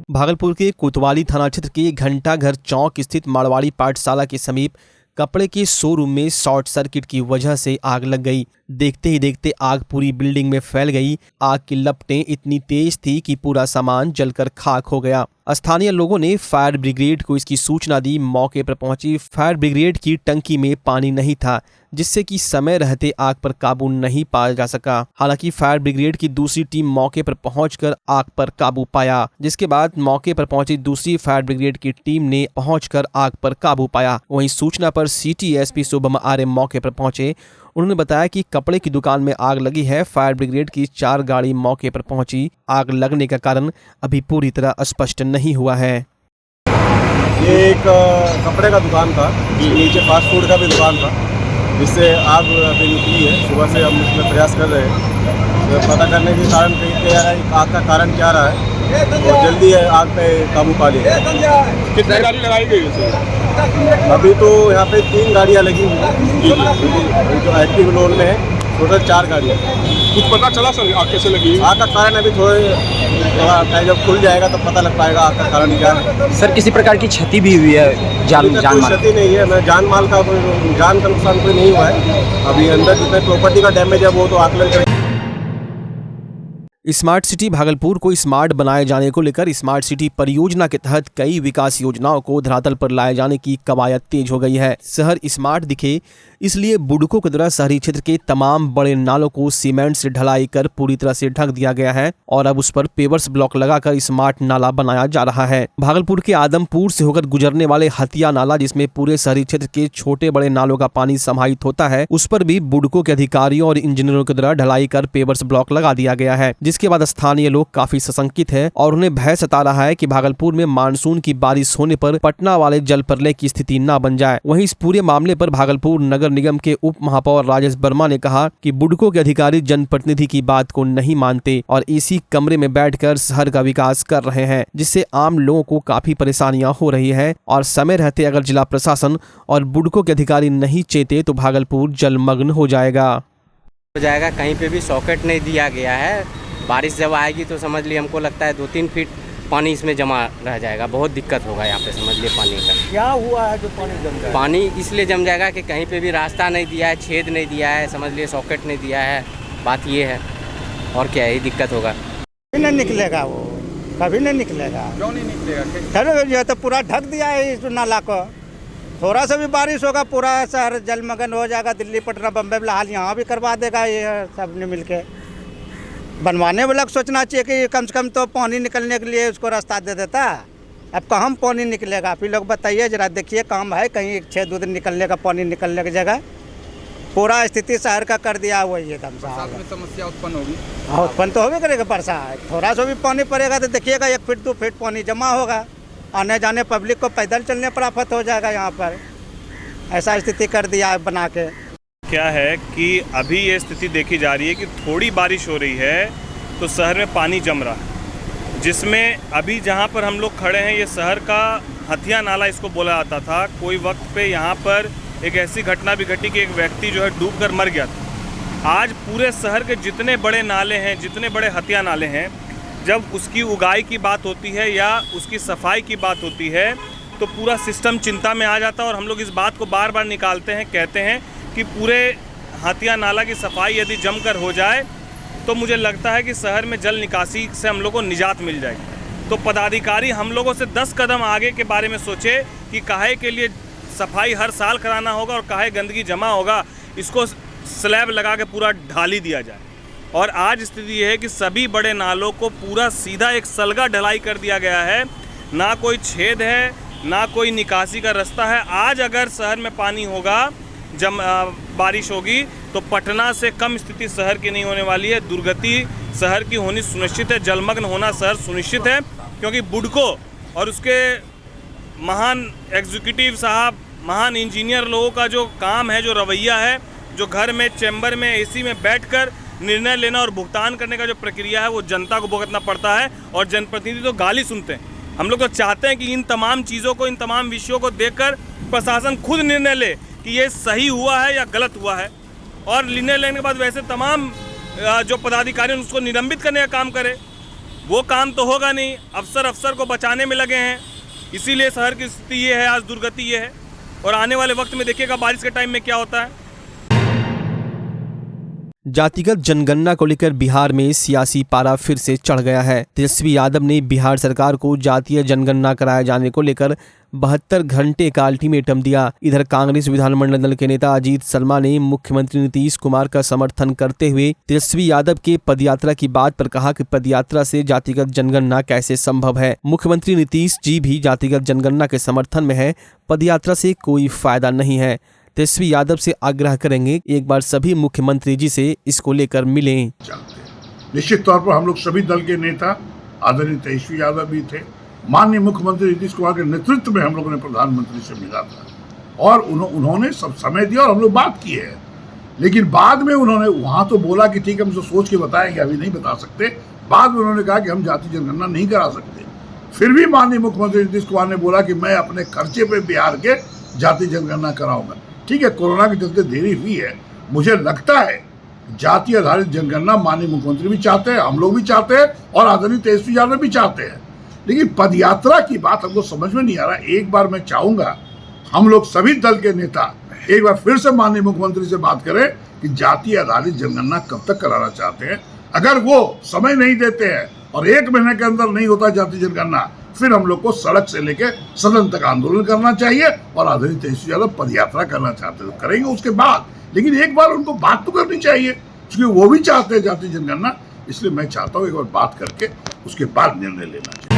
भागलपुर के कोतवाली थाना क्षेत्र के घंटाघर चौक स्थित मारवाड़ी पाठशाला के समीप कपड़े के शोरूम में शॉर्ट सर्किट की वजह से आग लग गई। देखते ही देखते आग पूरी बिल्डिंग में फैल गई। आग की लपटें इतनी तेज थी कि पूरा सामान जलकर खाक हो गया। स्थानीय लोगों ने फायर ब्रिगेड को इसकी सूचना दी। मौके पर पहुंची फायर ब्रिगेड की टंकी में पानी नहीं था, जिससे कि समय रहते आग पर काबू नहीं पाया जा सका। हालांकि फायर ब्रिगेड की दूसरी टीम मौके पर पहुंचकर आग पर काबू पाया, जिसके बाद मौके पर पहुंची दूसरी फायर ब्रिगेड की टीम ने पहुंचकर आग पर काबू पाया। वहीं सूचना पर सिटी एसपी शुभम आर्य मौके पर पहुंचे। उन्होंने बताया कि कपड़े की दुकान में आग लगी है। फायर ब्रिगेड की 4 गाड़ी मौके पर पहुंची। आग लगने का कारण अभी पूरी तरह स्पष्ट नहीं हुआ है। ये एक कपड़े का दुकान था, नीचे फास्ट फूड का भी दुकान था, जिससे आग अभी निकली है। सुबह से हम उसमें प्रयास कर रहे हैं तो पता करने के कारण आग का कारण क्या रहा है और जल्दी आग पे काबू पा लिया। कितनी गाड़ी लगाई गई है? अभी तो यहाँ पे 3 गाड़ियाँ लगी हुई हैं जो एक्टिव लोड में है। टोटल 4 गाड़ियाँ। कुछ पता चला सर आग कैसे लगी? आग का कारण अभी थोड़ा जब खुल जाएगा तो पता लग पाएगा आग का कारण क्या है। सर किसी प्रकार की क्षति भी हुई है? जान कोई माल क्षति नहीं है। मैं जान का नुकसान कोई नहीं हुआ है। अभी अंदर जितने प्रॉपर्टी का डैमेज है वो तो आकलन करें। स्मार्ट सिटी भागलपुर को स्मार्ट बनाए जाने को लेकर स्मार्ट सिटी परियोजना के तहत कई विकास योजनाओं को धरातल पर लाए जाने की कवायद तेज हो गई है। शहर स्मार्ट दिखे इसलिए बुडको के द्वारा शहरी क्षेत्र के तमाम बड़े नालों को सीमेंट से ढलाई कर पूरी तरह से ढक दिया गया है और अब उस पर पेवर्स ब्लॉक लगाकर स्मार्ट नाला बनाया जा रहा है। भागलपुर के आदमपुर से होकर गुजरने वाले हतिया नाला, जिसमें पूरे शहरी क्षेत्र के छोटे बड़े नालों का पानी समाहित होता है, उस पर भी बुडको के अधिकारियों और इंजीनियरों के द्वारा ढलाई कर पेवर्स ब्लॉक लगा दिया गया है। जिसके बाद स्थानीय लोग काफी सशंकित है और उन्हें भय सता रहा है कि भागलपुर में मानसून की बारिश होने पर पटना वाले जल प्रलय की स्थिति न बन जाए। वहीं इस पूरे मामले पर भागलपुर नगर निगम के उप महापौर राजेश वर्मा ने कहा कि बुडको के अधिकारी जनप्रतिनिधि की बात को नहीं मानते और इसी कमरे में बैठकर शहर का विकास कर रहे हैं, जिससे आम लोगों को काफी परेशानियां हो रही है और समय रहते अगर जिला प्रशासन और बुडको के अधिकारी नहीं चेते तो भागलपुर जलमग्न हो जाएगा। कहीं पे भी सॉकेट नहीं दिया गया है। बारिश जब आएगी तो समझ लीजिए हमको लगता है 2-3 फीट पानी इसमें जमा रह जाएगा। बहुत दिक्कत होगा यहाँ पे, समझ लिए पानी का क्या हुआ है जो पानी जम जाएगा। पानी इसलिए जम जाएगा कि कहीं पे भी रास्ता नहीं दिया है, छेद नहीं दिया है, समझ लिए सॉकेट नहीं दिया है। बात ये है और क्या है, दिक्कत होगा। कभी नहीं निकलेगा, वो कभी नहीं निकलेगा। क्यों नहीं निकलेगा? जो तो पूरा ढक दिया है इस नाला को। थोड़ा सा भी बारिश होगा पूरा शहर जलमग्न हो जाएगा। दिल्ली, पटना, बम्बई हाल यहाँ भी करवा देगा ये सब ने मिलके। बनवाने वाला को सोचना चाहिए कि कम से कम तो पानी निकलने के लिए उसको रास्ता दे देता। अब कहाँ पानी निकलेगा? आप ही लोग बताइए जरा, देखिए काम है कहीं छेद उधर निकलने का, पानी निकलने की जगह पूरा स्थिति शहर का कर दिया हुआ है। एकदम बरसात में समस्या उत्पन्न होगी। हाँ, उत्पन्न तो होगी करेगा। बरसात थोड़ा सा भी पानी पड़ेगा तो देखिएगा 1 फीट 2 फीट पानी जमा होगा। आने जाने पब्लिक को पैदल चलने पर आफत हो जाएगा। यहाँ पर ऐसा स्थिति कर दिया है बना के। क्या है कि अभी ये स्थिति देखी जा रही है कि थोड़ी बारिश हो रही है तो शहर में पानी जम रहा है, जिसमें अभी जहाँ पर हम लोग खड़े हैं ये शहर का हथिया नाला इसको बोला जाता था। कोई वक्त पे यहाँ पर एक ऐसी घटना भी घटी कि एक व्यक्ति जो है डूबकर मर गया था। आज पूरे शहर के जितने बड़े नाले हैं, जितने बड़े हथिया नाले हैं, जब उसकी उगाई की बात होती है या उसकी सफाई की बात होती है तो पूरा सिस्टम चिंता में आ जाता है। और हम लोग इस बात को बार बार निकालते हैं, कहते हैं कि पूरे हथिया नाला की सफाई यदि जमकर हो जाए तो मुझे लगता है कि शहर में जल निकासी से हम लोग को निजात मिल जाएगी। तो पदाधिकारी हम लोगों से 10 कदम आगे के बारे में सोचे कि काहे के लिए सफाई हर साल कराना होगा और काहे गंदगी जमा होगा, इसको स्लैब लगा के पूरा ढाली दिया जाए। और आज स्थिति ये है कि सभी बड़े नालों को पूरा सीधा एक सलगा ढलाई कर दिया गया है। ना कोई छेद है, ना कोई निकासी का रास्ता है। आज अगर शहर में पानी होगा, जब बारिश होगी तो पटना से कम स्थिति शहर की नहीं होने वाली है। दुर्गति शहर की होनी सुनिश्चित है, जलमग्न होना शहर सुनिश्चित है। क्योंकि बुडको और उसके महान एग्जीक्यूटिव साहब, महान इंजीनियर लोगों का जो काम है, जो रवैया है, जो घर में चैम्बर में एसी में बैठकर निर्णय लेना और भुगतान करने का जो प्रक्रिया है वो जनता को भुगतना पड़ता है और जनप्रतिनिधि तो गाली सुनते हैं। हम लोग तो चाहते हैं कि इन तमाम चीज़ों को, इन तमाम विषयों को देखकर प्रशासन खुद निर्णय ले कि ये सही हुआ है या गलत हुआ है, और निर्णय लेने के बाद वैसे तमाम जो पदाधिकारी हैं उसको निलंबित करने का काम करे। वो काम तो होगा नहीं। अफसर को बचाने में लगे हैं, इसीलिए शहर की स्थिति ये है, आज दुर्गति ये है। और आने वाले वक्त में देखिएगा बारिश के टाइम में क्या होता है। जातिगत जनगणना को लेकर बिहार में सियासी पारा फिर से चढ़ गया है। तेजस्वी यादव ने बिहार सरकार को जातीय जनगणना कराए जाने को लेकर 72 घंटे का अल्टीमेटम दिया। इधर कांग्रेस विधानमंडल दल के नेता अजीत शर्मा ने मुख्यमंत्री नीतीश कुमार का समर्थन करते हुए तेजस्वी यादव के पदयात्रा की बात पर कहा कि पदयात्रा से जातिगत जनगणना कैसे संभव है। मुख्यमंत्री नीतीश जी भी जातिगत जनगणना के समर्थन में है, पदयात्रा से कोई फायदा नहीं है। तेजस्वी यादव से आग्रह करेंगे एक बार सभी मुख्यमंत्री जी से इसको लेकर मिलें। निश्चित तौर पर हम लोग सभी दल के नेता आदरणीय तेजस्वी यादव भी थे, माननीय मुख्यमंत्री नीतीश कुमार के नेतृत्व में हम लोगों ने प्रधानमंत्री से मिला था और उन्होंने सब समय दिया और हम लोग बात की है। लेकिन बाद में उन्होंने वहां तो बोला कि ठीक है हम सोच के बताएंगे, अभी नहीं बता सकते। बाद में उन्होंने कहा कि हम जाति जनगणना नहीं करा सकते। फिर भी माननीय मुख्यमंत्री नीतीश कुमार ने बोला कि मैं अपने खर्चे पे बिहार के जाति जनगणना कराऊंगा। ठीक है, कोरोना के चलते देरी हुई है। मुझे लगता है जाति आधारित जनगणना माननीय मुख्यमंत्री भी चाहते हैं, हम लोग भी चाहते हैं और आदरणीय तेजस्वी यादव भी चाहते हैं। लेकिन पदयात्रा की बात हमको समझ में नहीं आ रहा। एक बार मैं चाहूंगा हम लोग सभी दल के नेता एक बार फिर से माननीय मुख्यमंत्री से बात करें कि जाति आधारित जनगणना कब तक कराना चाहते हैं। अगर वो समय नहीं देते हैं और 1 महीने के अंदर नहीं होता जाति जनगणना, फिर हम लोग को सड़क से लेकर सदन तक आंदोलन करना चाहिए और आदरणीय तेजस्वी यादव पदयात्रा करना चाहते हैं, करेंगे उसके बाद। लेकिन एक बार उनको बात तो करनी चाहिए क्योंकि वो भी चाहते हैं जाति जनगणना। इसलिए मैं चाहता हूँ एक बार बात करके उसके बाद निर्णय लेना चाहिए।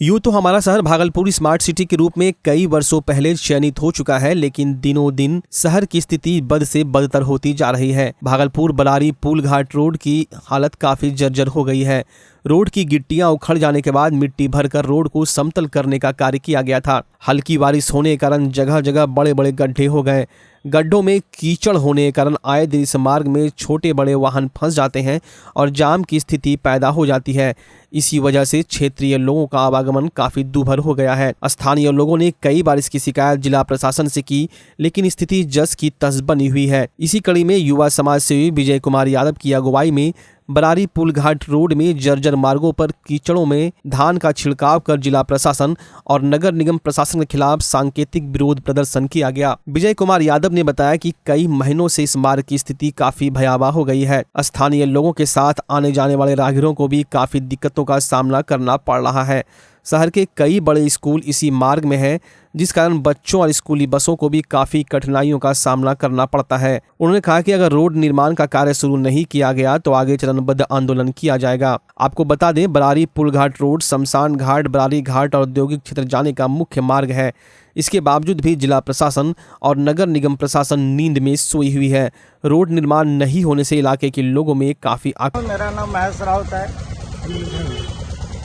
यूँ तो हमारा शहर भागलपुर स्मार्ट सिटी के रूप में कई वर्षों पहले चयनित हो चुका है, लेकिन दिनों दिन शहर की स्थिति बद से बदतर होती जा रही है। भागलपुर बरारी पुल घाट रोड की हालत काफी जर्जर हो गई है। रोड की गिट्टियां उखड़ जाने के बाद मिट्टी भरकर रोड को समतल करने का कार्य किया गया था। हल्की बारिश होने के कारण जगह जगह बड़े बड़े गड्ढे हो गए। गड्ढों में कीचड़ होने के कारण आए दिन इस मार्ग में छोटे बड़े वाहन फंस जाते हैं और जाम की स्थिति पैदा हो जाती है। इसी वजह से क्षेत्रीय लोगों का आवागमन काफी दूभर हो गया है। स्थानीय लोगों ने कई बार इसकी शिकायत जिला प्रशासन से की, लेकिन स्थिति जस की तस बनी हुई है। इसी कड़ी में युवा समाज सेवी विजय कुमार यादव की अगुवाई में बरारी पुल घाट रोड में जर्जर मार्गों पर कीचड़ों में धान का छिड़काव कर जिला प्रशासन और नगर निगम प्रशासन के खिलाफ सांकेतिक विरोध प्रदर्शन किया गया। विजय कुमार यादव ने बताया कि कई महीनों से इस मार्ग की स्थिति काफी भयावह हो गई है। स्थानीय लोगों के साथ आने जाने वाले राहगीरों को भी काफी दिक्कतों का सामना करना पड़ रहा है। शहर के कई बड़े स्कूल इसी मार्ग में है, जिस कारण बच्चों और स्कूली बसों को भी काफी कठिनाइयों का सामना करना पड़ता है। उन्होंने कहा कि अगर रोड निर्माण का कार्य शुरू नहीं किया गया तो आगे चरणबद्ध आंदोलन किया जाएगा। आपको बता दें, बरारी पुल घाट रोड शमशान घाट, बरारी घाट और औद्योगिक क्षेत्र जाने का मुख्य मार्ग है। इसके बावजूद भी जिला प्रशासन और नगर निगम प्रशासन नींद में सोई हुई है। रोड निर्माण नहीं होने से इलाके के लोगों में काफी मेरा नाम महेश राउत है।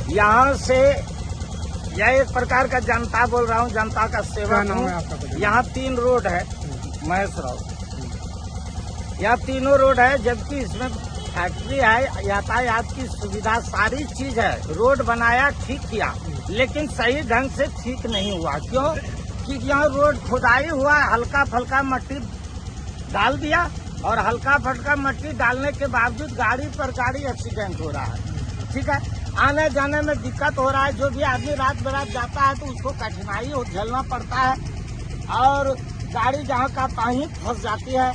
यहाँ से यह एक प्रकार का जनता बोल रहा हूँ, जनता का सेवक हूँ। यहाँ 3 रोड है महेश राउत। यहाँ तीनों रोड है, जबकि इसमें फैक्ट्री है, यातायात की सुविधा सारी चीज है। रोड बनाया, ठीक किया, लेकिन सही ढंग से ठीक नहीं हुआ। क्यों? कि यहाँ रोड खुदाई हुआ, हल्का फल्का मट्टी डाल दिया और हल्का फल्का मट्टी डालने के बावजूद गाड़ी पर गाड़ी एक्सीडेंट हो रहा है। ठीक है, आने जाने में दिक्कत हो रहा है। जो भी आदमी रात बरात जाता है तो उसको कठिनाई झेलना पड़ता है और गाड़ी जहाँ का तहीं फंस जाती है।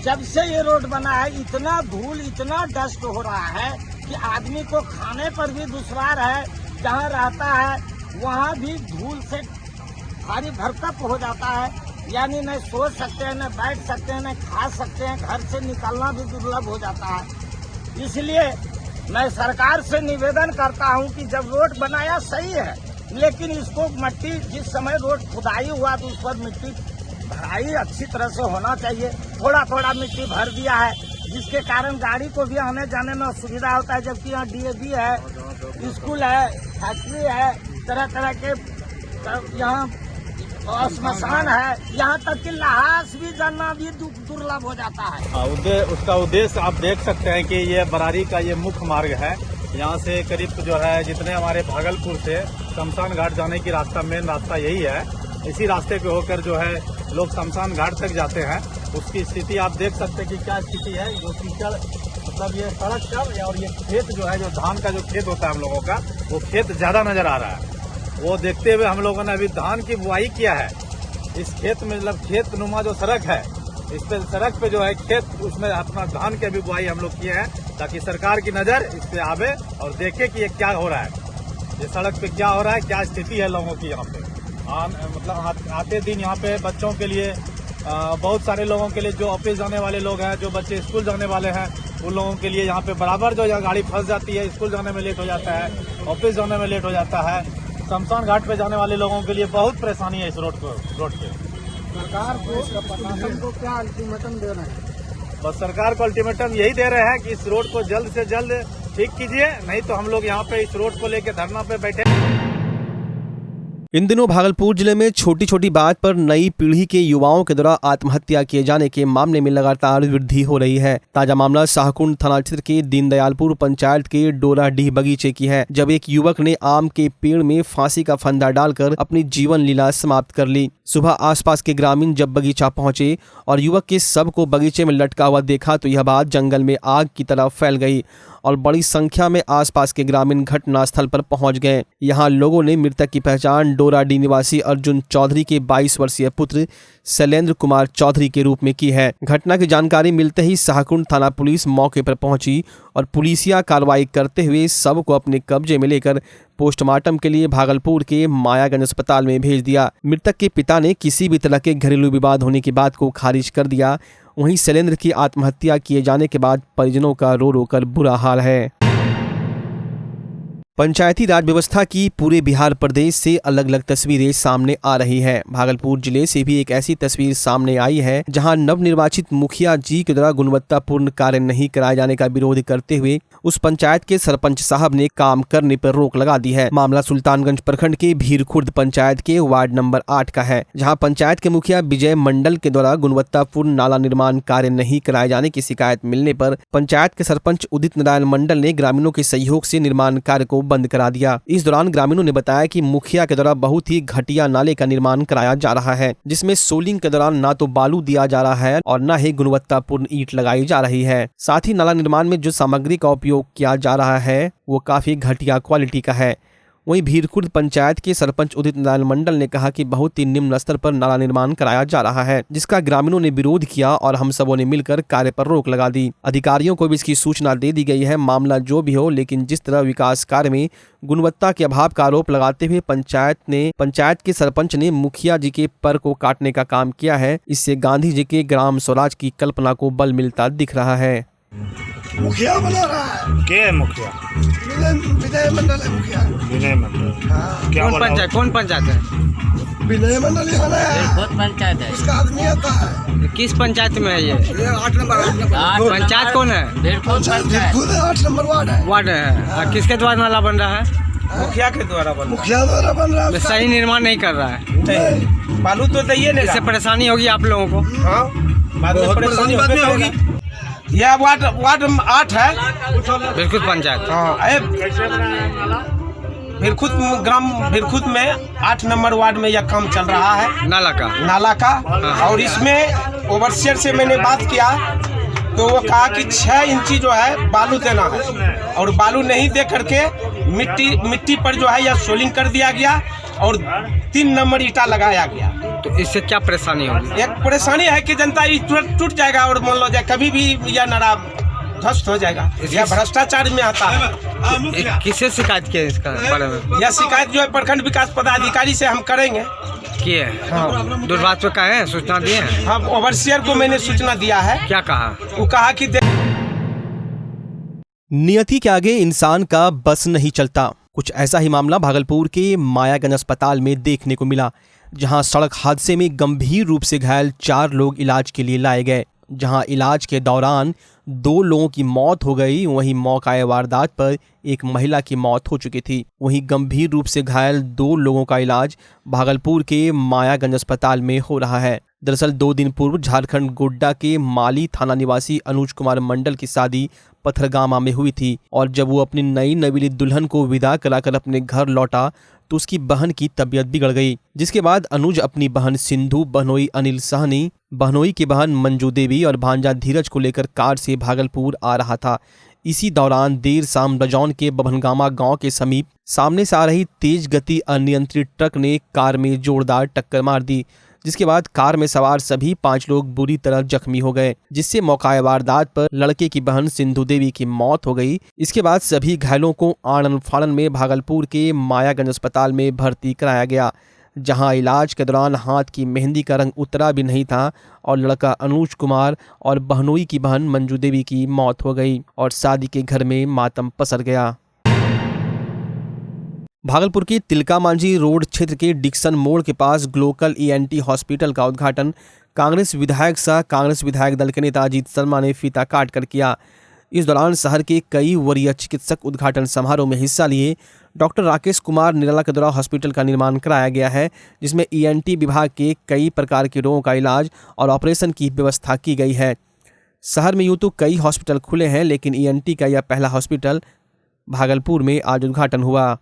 जब से ये रोड बना है, इतना धूल, इतना डस्ट हो रहा है कि आदमी को खाने पर भी दुश्वार है। जहाँ रहता है वहाँ भी धूल से भारी भरकप हो जाता है। यानी न सो सकते हैं, न बैठ सकते हैं, न खा सकते हैं। घर से निकलना भी दुर्लभ हो जाता है। इसलिए मैं सरकार से निवेदन करता हूं कि जब रोड बनाया सही है, लेकिन इसको मिट्टी, जिस समय रोड खुदाई हुआ तो उस पर मिट्टी भराई अच्छी तरह से होना चाहिए। थोड़ा थोड़ा मिट्टी भर दिया है, जिसके कारण गाड़ी को भी आने जाने में असुविधा होता है। जबकि यहाँ DAV है, स्कूल है, फैक्ट्री है, तरह तरह के यहाँ श्मशान है, यहाँ तक कि लहास भी जाना भी दुर्लभ हो जाता है। उसका उद्देश्य आप देख सकते हैं कि ये बरारी का ये मुख्य मार्ग है। यहाँ से करीब जो है जितने हमारे भागलपुर से शमशान घाट जाने की रास्ता, मेन रास्ता यही है। इसी रास्ते पे होकर जो है लोग शमशान घाट तक जाते हैं। उसकी स्थिति आप देख सकते हैं कि क्या स्थिति है। जो कीचड़ मतलब ये सड़क पर और ये खेत जो है, जो धान का जो खेत होता है हम लोगों का, वो खेत ज़्यादा नज़र आ रहा है। वो देखते हुए हम लोगों ने अभी धान की बुआई किया है। इस खेत में मतलब खेत नुमा जो सड़क है, इस पे सड़क पे जो है खेत, उसमें अपना धान की अभी बुआई हम लोग किए हैं, ताकि सरकार की नज़र इस पे आवे और देखे कि ये क्या हो रहा है, ये सड़क पे क्या हो रहा है, क्या स्थिति है लोगों की। यहाँ पे मतलब आते दिन यहाँ पे बच्चों के लिए बहुत सारे लोगों के लिए, जो ऑफिस जाने वाले लोग हैं, जो बच्चे स्कूल जाने वाले हैं, उन लोगों के लिए यहाँ पे बराबर जो गाड़ी फंस जाती है, स्कूल जाने में लेट हो जाता है, ऑफिस जाने में लेट हो जाता है। शमशान घाट पे जाने वाले लोगों के लिए बहुत परेशानी है इस रोड पे। सरकार को, प्रशासन को क्या अल्टीमेटम दे रहे हैं? बस सरकार को अल्टीमेटम यही दे रहे हैं कि इस रोड को जल्द से जल्द ठीक कीजिए, नहीं तो हम लोग यहाँ पे इस रोड को लेकर धरना पे बैठे। इन दिनों भागलपुर जिले में छोटी छोटी बात पर नई पीढ़ी के युवाओं के द्वारा आत्महत्या किए जाने के मामले में लगातार वृद्धि हो रही है। ताजा मामला शाहकुंड थाना क्षेत्र के दीनदयालपुर पंचायत के डोराडीह बगीचे की है, जब एक युवक ने आम के पेड़ में फांसी का फंदा डालकर अपनी जीवन लीला समाप्त कर ली। सुबह आसपास के ग्रामीण जब बगीचा पहुंचे और युवक के शव को बगीचे में लटका हुआ देखा तो यह बात जंगल में आग की तरह फैल गई और बड़ी संख्या में आसपास के ग्रामीण घटनास्थल पर पहुंच गए। यहां लोगों ने मृतक की पहचान डोराडीह निवासी अर्जुन चौधरी के 22 वर्षीय पुत्र शैलेंद्र कुमार चौधरी के रूप में की है। घटना की जानकारी मिलते ही शाहकुंड थाना पुलिस मौके पर पहुंची और पुलिसिया कार्रवाई करते हुए शव को अपने कब्जे में लेकर पोस्टमार्टम के लिए भागलपुर के मायागंज अस्पताल में भेज दिया। मृतक के पिता ने किसी भी तरह के घरेलू विवाद होने की बात को खारिज कर दिया। वहीं शैलेंद्र की आत्महत्या किए जाने के बाद परिजनों का रो रो कर बुरा हाल है। पंचायती राज व्यवस्था की पूरे बिहार प्रदेश से अलग अलग तस्वीरें सामने आ रही है। भागलपुर जिले से भी एक ऐसी तस्वीर सामने आई है जहां नवनिर्वाचित मुखिया जी के द्वारा गुणवत्तापूर्ण कार्य नहीं कराए जाने का विरोध करते हुए उस पंचायत के सरपंच साहब ने काम करने पर रोक लगा दी है। मामला सुल्तानगंज प्रखंड के भीरखुर्द पंचायत के वार्ड नंबर 8 का है, जहां पंचायत के मुखिया विजय मंडल के द्वारा गुणवत्तापूर्ण नाला निर्माण कार्य नहीं कराए जाने की शिकायत मिलने पर पंचायत के सरपंच उदित नारायण मंडल ने ग्रामीणों के सहयोग से निर्माण कार्य को बंद करा दिया। इस दौरान ग्रामीणों ने बताया कि मुखिया के द्वारा बहुत ही घटिया नाले का निर्माण कराया जा रहा है, जिसमें सोलिंग के दौरान ना तो बालू दिया जा रहा है और न ही गुणवत्तापूर्ण ईंट लगाई जा रही है। साथ ही नाला निर्माण में जो सामग्री का उपयोग किया जा रहा है वो काफी घटिया क्वालिटी का है। वहीं भीरखुर्द पंचायत के सरपंच उदित नारायण मंडल ने कहा कि बहुत ही निम्न स्तर पर नाला निर्माण कराया जा रहा है, जिसका ग्रामीणों ने विरोध किया और हम सबों ने मिलकर कार्य पर रोक लगा दी। अधिकारियों को भी इसकी सूचना दे दी गई है। मामला जो भी हो, लेकिन जिस तरह विकास कार्य में गुणवत्ता के अभाव का आरोप लगाते हुए पंचायत के सरपंच ने मुखिया जी के पर को काटने का काम किया है, इससे गांधी जी के ग्राम स्वराज की कल्पना को बल मिलता दिख रहा है। मुखिया बना रहा है। क्या है मुखिया? विजय मंडल है मुखिया। विनय मंडल। हाँ। कौन पंचायत है? विजय मंडल ही होना है। बहुत पंचायत है। उसका आदमी आता है। किस पंचायत में है ये? 8 नंबर। पंचायत कौन है? भीरखुर्द 8 नंबर वार्ड है। किसके द्वारा नाला बन रहा है? मुखिया के द्वारा बन मुखिया द्वारा बन रहा है। सही निर्माण नहीं कर रहा है। बालू तो दिए नहीं। इससे परेशानी होगी आप लोगों को। हाँ, बाद में परेशानी होगी। यह वार्ड 8 है, बिल्कुल पंचायत। हाँ, भीरखुर्द में 8 नंबर वार्ड में यह काम चल रहा है नाला का। और इसमें ओवरसियर से मैंने बात किया तो वो कहा कि 6 इंची जो है बालू देना है और बालू नहीं दे करके मिट्टी पर जो है यह सोलिंग कर दिया गया और 3 नंबर ईटा लगाया गया। तो इससे क्या परेशानी होगी? एक परेशानी है कि जनता टूट जाएगा और मान लो जाए कभी भी यह नाला ध्वस्त हो जाएगा। यह भ्रष्टाचार में आता है। किससे शिकायत किया इसका बारे में? यह शिकायत जो है प्रखंड विकास पदाधिकारी से हम करेंगे। किए? हाँ। दूरभाष पे कहा है, सूचना दिए हैं? हाँ, ओवरसियर को मैंने सूचना दिया है। क्या कहा? वो कहा कि नियति के आगे इंसान का बस नहीं चलता। कुछ ऐसा ही मामला भागलपुर के मायागंज अस्पताल में देखने को मिला, जहां सड़क हादसे में गंभीर रूप से घायल 4 लोग इलाज के लिए लाए गए। जहां इलाज के दौरान 2 लोगों की मौत हो गई, वहीं मौका वारदात पर एक महिला की मौत हो चुकी थी। वहीं गंभीर रूप से घायल 2 लोगों का इलाज भागलपुर के मायागंज अस्पताल में हो रहा है। दरअसल 2 दिन पूर्व झारखंड गोड्डा के माली थाना निवासी अनुज कुमार मंडल की शादी पथरगामा में हुई थी और जब वो अपनी नई नवीली दुल्हन को विदा कराकर अपने घर लौटा तो उसकी बहन की तबीयत बिगड़ गई, जिसके बाद अनुज अपनी बहन सिंधु, बहनोई अनिल सहनी, बहनोई की बहन मंजू देवी और भांजा धीरज को लेकर कार से भागलपुर आ रहा था। इसी दौरान देर शाम रजौन के बभनगामा गांव के समीप सामने से आ रही तेज गति अनियंत्रित ट्रक ने कार में जोरदार टक्कर मार दी, जिसके बाद कार में सवार सभी 5 लोग बुरी तरह जख्मी हो गए, जिससे मौका वारदात पर लड़के की बहन सिंधु देवी की मौत हो गई। इसके बाद सभी घायलों को आड़न फाड़न में भागलपुर के मायागंज अस्पताल में भर्ती कराया गया, जहां इलाज के दौरान हाथ की मेहंदी का रंग उतरा भी नहीं था और लड़का अनुज कुमार और बहनोई की बहन मंजू देवी की मौत हो गई और शादी के घर में मातम पसर गया। भागलपुर के तिलका मांझी रोड क्षेत्र के डिक्सन मोड़ के पास ग्लोकल ENT हॉस्पिटल का उद्घाटन कांग्रेस विधायक सह कांग्रेस विधायक दल के नेता अजीत शर्मा ने फीता काट कर किया। इस दौरान शहर के कई वरीय चिकित्सक उद्घाटन समारोह में हिस्सा लिए। डॉक्टर राकेश कुमार निराला के द्वारा हॉस्पिटल का निर्माण कराया गया है, जिसमें ENT विभाग के कई प्रकार के रोगों का इलाज और ऑपरेशन की व्यवस्था की गई है। शहर में यूँ तो कई हॉस्पिटल खुले हैं, लेकिन ENT का यह पहला हॉस्पिटल भागलपुर में आज उद्घाटन हुआ।